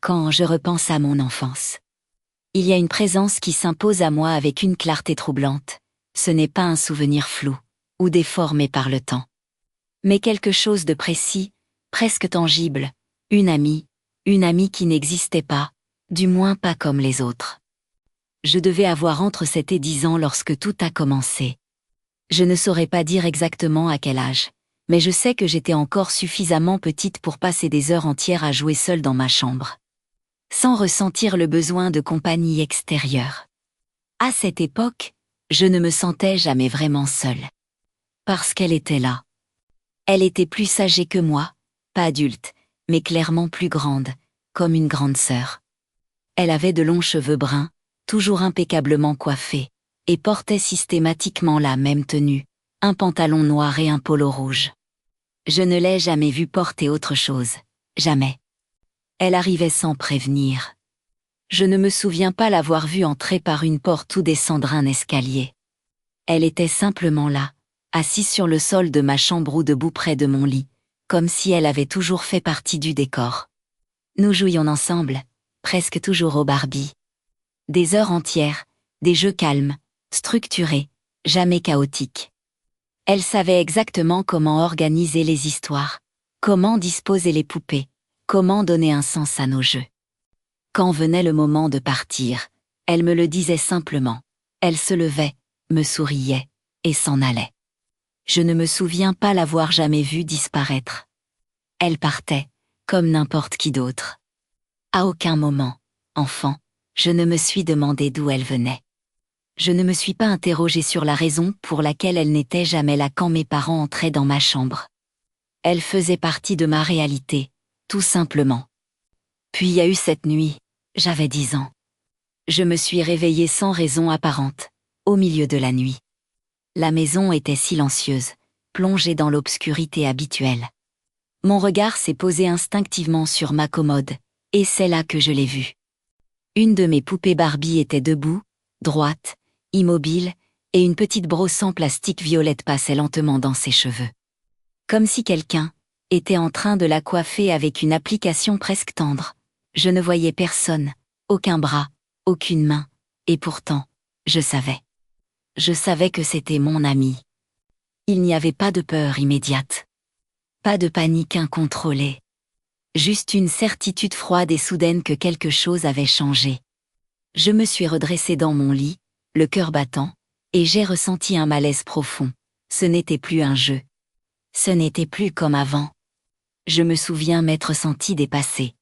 quand je repense à mon enfance. Il y a une présence qui s'impose à moi avec une clarté troublante. Ce n'est pas un souvenir flou, ou déformé par le temps. Mais quelque chose de précis, presque tangible, une amie qui n'existait pas, du moins pas comme les autres. Je devais avoir entre 7 et 10 ans lorsque tout a commencé. Je ne saurais pas dire exactement à quel âge, mais je sais que j'étais encore suffisamment petite pour passer des heures entières à jouer seule dans ma chambre, sans ressentir le besoin de compagnie extérieure. À cette époque, je ne me sentais jamais vraiment seule. Parce qu'elle était là. Elle était plus âgée que moi, pas adulte, mais clairement plus grande, comme une grande sœur. Elle avait de longs cheveux bruns, toujours impeccablement coiffés, et portait systématiquement la même tenue, un pantalon noir et un polo rouge. Je ne l'ai jamais vue porter autre chose, jamais. Elle arrivait sans prévenir. Je ne me souviens pas l'avoir vue entrer par une porte ou descendre un escalier. Elle était simplement là, assise sur le sol de ma chambre ou debout près de mon lit, comme si elle avait toujours fait partie du décor. Nous jouions ensemble, presque toujours au Barbie. Des heures entières, des jeux calmes, structurés, jamais chaotiques. Elle savait exactement comment organiser les histoires, comment disposer les poupées, comment donner un sens à nos jeux. Quand venait le moment de partir, elle me le disait simplement. Elle se levait, me souriait, et s'en allait. Je ne me souviens pas l'avoir jamais vue disparaître. Elle partait, comme n'importe qui d'autre. À aucun moment, enfant, je ne me suis demandé d'où elle venait. Je ne me suis pas interrogée sur la raison pour laquelle elle n'était jamais là quand mes parents entraient dans ma chambre. Elle faisait partie de ma réalité, tout simplement. Puis il y a eu cette nuit, j'avais 10 ans. Je me suis réveillée sans raison apparente, au milieu de la nuit. La maison était silencieuse, plongée dans l'obscurité habituelle. Mon regard s'est posé instinctivement sur ma commode, et c'est là que je l'ai vue. Une de mes poupées Barbie était debout, droite, immobile, et une petite brosse en plastique violette passait lentement dans ses cheveux. Comme si quelqu'un était en train de la coiffer avec une application presque tendre. Je ne voyais personne, aucun bras, aucune main, et pourtant, je savais. Je savais que c'était mon amie. Il n'y avait pas de peur immédiate. Pas de panique incontrôlée. Juste une certitude froide et soudaine que quelque chose avait changé. Je me suis redressée dans mon lit, le cœur battant, et j'ai ressenti un malaise profond. Ce n'était plus un jeu. Ce n'était plus comme avant. Je me souviens m'être sentie dépassée.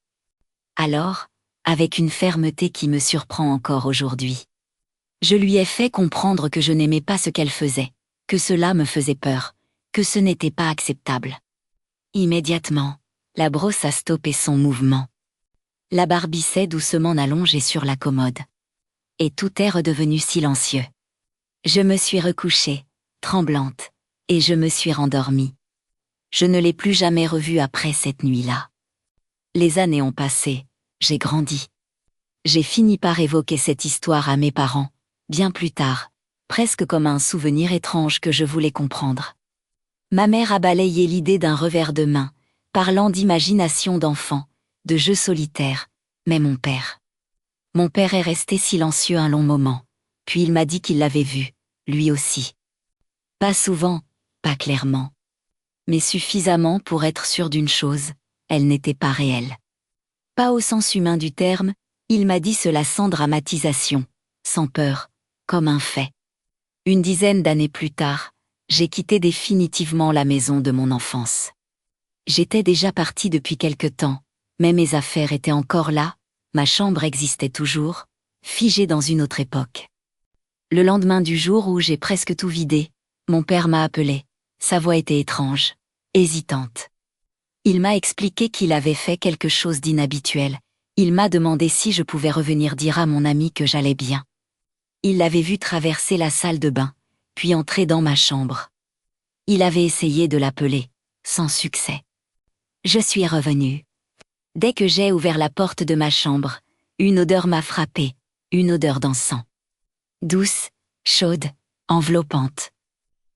Alors, avec une fermeté qui me surprend encore aujourd'hui, je lui ai fait comprendre que je n'aimais pas ce qu'elle faisait, que cela me faisait peur, que ce n'était pas acceptable. Immédiatement, la brosse a stoppé son mouvement. La Barbie s'est doucement allongée sur la commode. Et tout est redevenu silencieux. Je me suis recouchée, tremblante, et je me suis rendormie. Je ne l'ai plus jamais revue après cette nuit-là. Les années ont passé, j'ai grandi. J'ai fini par évoquer cette histoire à mes parents, bien plus tard, presque comme un souvenir étrange que je voulais comprendre. Ma mère a balayé l'idée d'un revers de main, parlant d'imagination d'enfant, de jeux solitaires, mais mon père est resté silencieux un long moment, puis il m'a dit qu'il l'avait vue, lui aussi. Pas souvent, pas clairement. Mais suffisamment pour être sûr d'une chose, elle n'était pas réelle. Pas au sens humain du terme, il m'a dit cela sans dramatisation, sans peur, comme un fait. Une dizaine d'années plus tard, j'ai quitté définitivement la maison de mon enfance. J'étais déjà partie depuis quelque temps, mais mes affaires étaient encore là, ma chambre existait toujours, figée dans une autre époque. Le lendemain du jour où j'ai presque tout vidé, mon père m'a appelé. Sa voix était étrange, hésitante. Il m'a expliqué qu'il avait fait quelque chose d'inhabituel. Il m'a demandé si je pouvais revenir dire à mon ami que j'allais bien. Il l'avait vu traverser la salle de bain, puis entrer dans ma chambre. Il avait essayé de l'appeler, sans succès. Je suis revenue. Dès que j'ai ouvert la porte de ma chambre, une odeur m'a frappée, une odeur d'encens. Douce, chaude, enveloppante.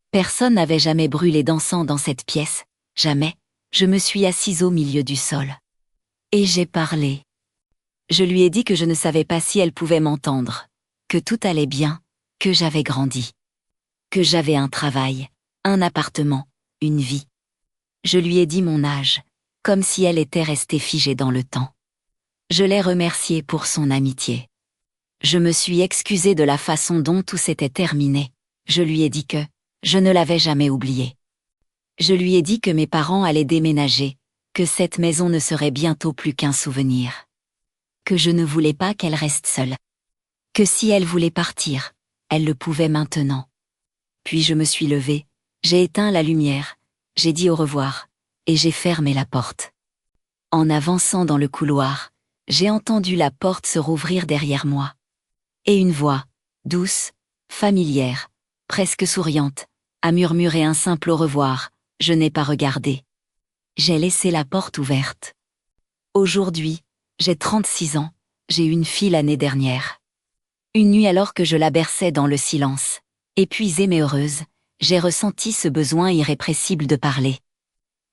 Personne n'avait jamais brûlé d'encens dans cette pièce, jamais. Je me suis assise au milieu du sol. Et j'ai parlé. Je lui ai dit que je ne savais pas si elle pouvait m'entendre, que tout allait bien, que j'avais grandi, que j'avais un travail, un appartement, une vie. Je lui ai dit mon âge, comme si elle était restée figée dans le temps. Je l'ai remerciée pour son amitié. Je me suis excusée de la façon dont tout s'était terminé. Je lui ai dit que je ne l'avais jamais oubliée. Je lui ai dit que mes parents allaient déménager, que cette maison ne serait bientôt plus qu'un souvenir. Que je ne voulais pas qu'elle reste seule. Que si elle voulait partir, elle le pouvait maintenant. Puis je me suis levée, j'ai éteint la lumière, j'ai dit au revoir, et j'ai fermé la porte. En avançant dans le couloir, j'ai entendu la porte se rouvrir derrière moi. Et une voix, douce, familière, presque souriante, a murmuré un simple au revoir. Je n'ai pas regardé. J'ai laissé la porte ouverte. Aujourd'hui, j'ai 36 ans, j'ai eu une fille l'année dernière. Une nuit alors que je la berçais dans le silence, épuisée mais heureuse, j'ai ressenti ce besoin irrépressible de parler.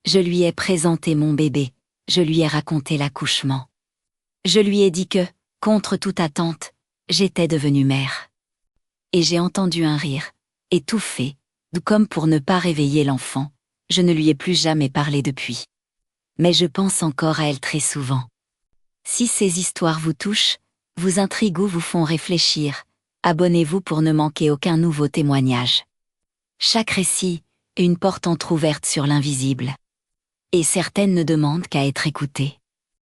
Je lui ai présenté mon bébé, je lui ai raconté l'accouchement. Je lui ai dit que, contre toute attente, j'étais devenue mère. Et j'ai entendu un rire, étouffé, comme pour ne pas réveiller l'enfant. Je ne lui ai plus jamais parlé depuis. Mais je pense encore à elle très souvent. Si ces histoires vous touchent, vous intriguent ou vous font réfléchir, abonnez-vous pour ne manquer aucun nouveau témoignage. Chaque récit est une porte entr'ouverte sur l'invisible. Et certaines ne demandent qu'à être écoutées.